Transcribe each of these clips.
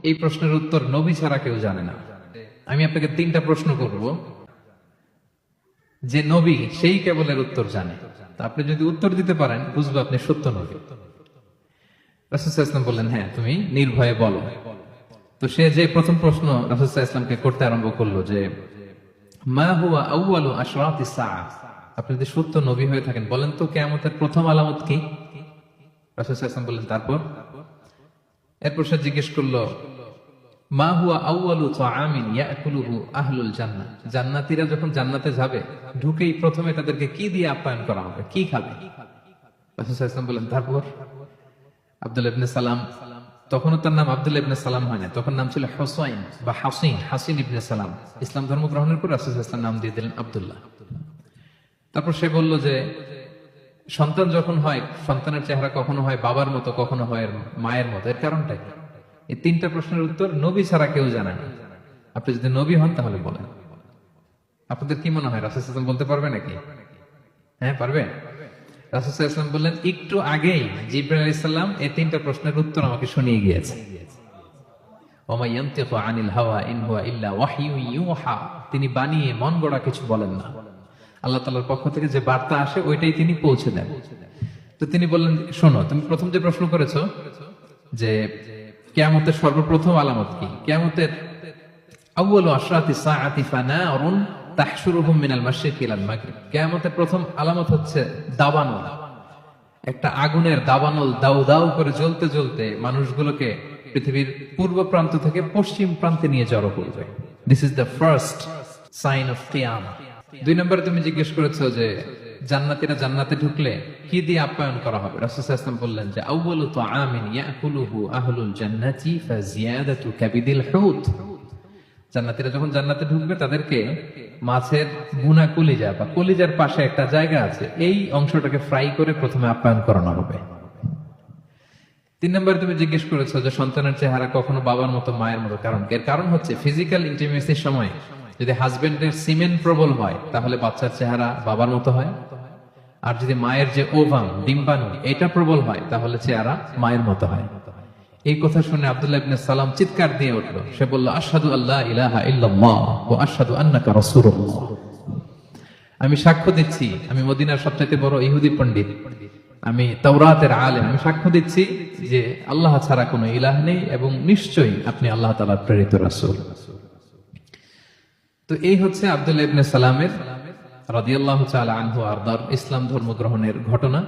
এই প্রশ্নের উত্তর নবী ছাড়া কেউ জানে না। আমি আপনাকে 3টা প্রশ্ন করব, যে নবী সেই কেবল এর উত্তর জানে। তা আপনি যদি উত্তর দিতে পারেন বুঝবো আপনি সত্য নবী। রাসূল সাল্লাল্লাহু আলাইহি ওয়াসাল্লাম বললেন, হ্যাঁ তুমি নির্ভয়ে বলো। তো সে যে প্রথম প্রশ্ন রাসূল সাল্লাল্লাহু আলাইহি ওয়াসাল্লামকে করতে আরম্ভ করলো যে মা হুয়া আউয়ালু আশরাতিস সাআহ, আপনি যদি সত্য নবী হয়ে থাকেন বলেন তো কিয়ামতের প্রথম আলামত কি? রাসূল সাল্লাল্লাহু আলাইহি ওয়াসাল্লাম বললেন তারপর? এরপর সে জিজ্ঞেস করলো মা হুয়া আউয়ালু তাআমিন ইয়াকুলুহু আহলুল জান্নাহ, জান্নাতীরা যখন জান্নাতে যাবে ঢুকেই প্রথমে তাদেরকে কি দিয়ে আপ্যায়ন করা হবে, কি খাবে? রাসূল সাল্লাল্লাহু আলাইহি ওয়াসাল্লাম বললেন তারপর? আব্দুল্লাহ ইবনে সালাম, তখনও তার নাম আব্দুল্লাহ ইবনে সালাম হয় না, তখন নাম ছিল হুসাইন বা হাসিন ইবনে সালাম। ইসলাম ধর্ম গ্রহণের পর রাসূল সাল্লাল্লাহু আলাইহি ওয়াসাল্লাম নাম দিয়ে দিলেন আব্দুল্লাহ। তারপর সে বলল যে সন্তান যখন হয়, সন্তানের চেহারা কখনো হয় বাবার মতো, কখনো হয় মায়ের মতো, এর কারণটা কি? এই 3টা প্রশ্নের উত্তর নবী ছাড়া কেউ জানে না। আপনি যদি নবী হন তাহলে বলেন। আপনাদের কি মনে হয় রাসূল সাল্লাল্লাহু আলাইহি ওয়াসাল্লাম বলতে পারবে নাকি? হ্যাঁ পারবে। রাসূল সাল্লাল্লাহু আলাইহি ওয়াসাল্লাম বললেন একটু আগেই জিবরাইল আলাইহিস সালাম এই 3টা প্রশ্নের উত্তর আমাকে শুনিয়ে গিয়েছে। ওয়া মা ইয়ানতিকু আনিল হাওয়া ইন হুয়া ইল্লা ওয়াহয়ু ইউহা, তিনি বানিয়ে মন গড়া কিছু বলেন না। আল্লাহ তাআলার পক্ষ থেকে যে বার্তা আসে ওইটাই তিনি পৌঁছে দেন। তো তিনি বললেন শোনো, তুমি প্রথম যে প্রশ্ন করেছো যে কিয়ামতের সর্বপ্রথম আলামত কি, কিয়ামতের আউয়ালু আশরাতিস সাআতি ফানারুন তাহশুরুহুম মিনাল মাশরিকি ইলাল মাগরিব, কিয়ামতের প্রথম আলামত হচ্ছে দাবানল। একটা আগুনের দাবানল দাউ দাউ করে জ্বলতে জ্বলতে মানুষগুলোকে পৃথিবীর পূর্ব প্রান্ত থেকে পশ্চিম প্রান্তে নিয়ে জড়ো করবে। This is the first sign of কিয়ামা। 2 নম্বরে তুমি জিজ্ঞেস করেছো যে জান্নাতীরা জান্নাতে ঢুকলে কি দিয়ে আপ্যায়ন করা হবে। রাসূল সাল্লাল্লাহু আলাইহি ওয়াসাল্লাম বললেন যে আউয়ালু তাআমিন ইয়াকুলুহু আহলুল জান্নাতি ফাজিয়াদাতু কাবিদিল হুত, জান্নাতীরা যখন জান্নাতে ঢুকবে তাদেরকে মাছের বুনা কলিজা বা কলিজার পাশে একটা জায়গা আছে, এই অংশটাকে ফ্রাই করে প্রথমে আপ্যায়ন করানো হবে। 3 নম্বরে তুমি জিজ্ঞেস করেছো যে সন্তানের চেহারা কখনো বাবার মতো মায়ের মতো, কারণ এর কারণ হচ্ছে ফিজিক্যাল ইন্টিমেসির সময় যদি হাজবেন্ডের সিমেন প্রবল হয় তাহলে বাচ্চার চেহারা বাবার মতো হয়, আর যদি মায়ের যে ওভাম ডিম্বাণু এটা প্রবল হয় তাহলে চেহারা মায়ের মতো হয়। এই কথা শুনে আব্দুল্লাহ ইবনে সালাম চিৎকার দিয়ে উঠলো, সে বলল আশহাদু আল্লা ইলাহা ইল্লাল্লাহ ওয়া আশহাদু আন্নাকা রাসূলুল্লাহ, আমি সাক্ষ্য দিচ্ছি আমি মদিনার সবচেয়ে বড় ইহুদি পণ্ডিত, আমি তাওরাতের আলেম, আমি সাক্ষ্য দিচ্ছি যে আল্লাহ ছাড়া কোনো ইলাহ নেই এবং নিশ্চয়ই আপনি আল্লাহ তাআলার প্রেরিত রাসূল। তো এই হচ্ছে আব্দুল্লাহ ইবনে সালামের রাদিয়াল্লাহু তাআলা আনহু আরদার ইসলাম ধর্ম গ্রহণের ঘটনা।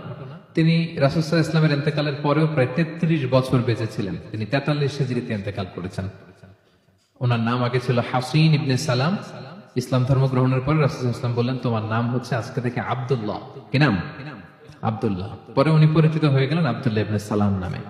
তিনি রাসূল সাল্লাল্লাহু আলাইহি ওয়াসাল্লামের ইন্তেকালের পরেও প্রায় 33 বছর বেঁচে ছিলেন। তিনি 43 হিজরিতে ইন্তেকাল করেছেন। ওনার নাম আগে ছিল হাসিন ইবনে সালাম। ইসলাম ধর্ম গ্রহণের পরে রাসূল সাল্লাল্লাহু আলাইহি ওয়াসাল্লাম বললেন তোমার নাম হচ্ছে আজকে থেকে আব্দুল্লাহ। কি নাম? আব্দুল্লাহ। পরে উনি পরিচিত হয়ে গেলেন আব্দুল্লাহ ইবনে সালাম নামে।